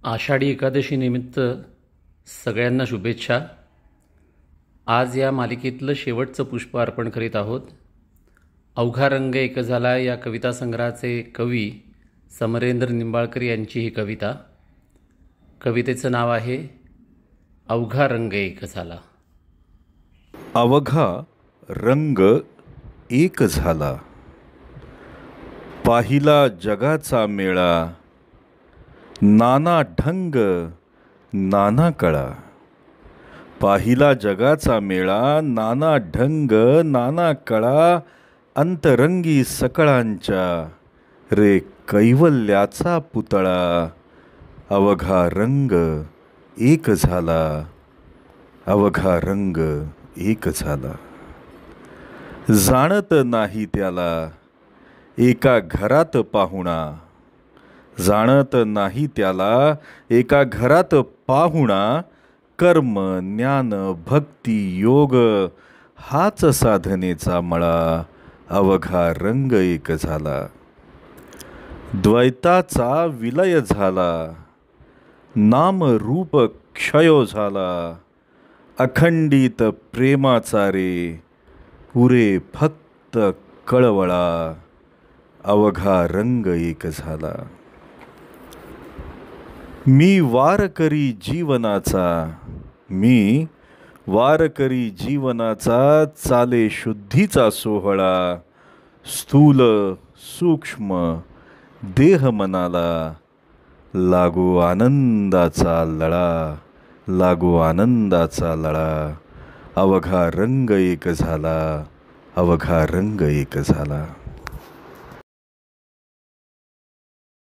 आषाढी एकादशी निमित्त सगळ्यांना शुभेच्छा. आज या मालिकेतलं शेवटचं पुष्प अर्पण करीत आहोत. अवघा रंग एक झाला या कविता संग्रहाचे कवी समरेंद्र निंबाळकर यांची ही कविता. कवितेचं नाव आहे अवघा रंग एक झाला. अवघा रंग एक झाला, पाहिला जगाचा मेळा, नाना ढंग नाना कळा. पाहिला जगाचा मेळा, नाना ढंग नाना कळा, अंतरंगी सकळांच्या रे कैवल्याचा पुतळा. अवघा रंग एक झाला, अवघा रंग एक झाला. जाणत नाही त्याला एका घरात पाहुणा, जाणत नाही त्याला एका घरात पाहुणा. कर्म ज्ञान भक्ती योग हाच साधनेचा मळा. अवघा रंग एक झाला. द्वैताचा विलय झाला, नाम रूप क्षयो झाला. अखंडित प्रेमाचा रे पुरे फक्त कळवळा. अवघा रंग एक झाला. मी वारकरी जीवनाचा, मी वारकरी जीवनाचा, चाले शुद्धीचा सोहळा. स्थूल सूक्ष्म देह मनाला, लागो आनंदाचा लळा, लागो आनंदाचा लळा. अवघा रंग एक झाला, अवघा रंग एक झाला.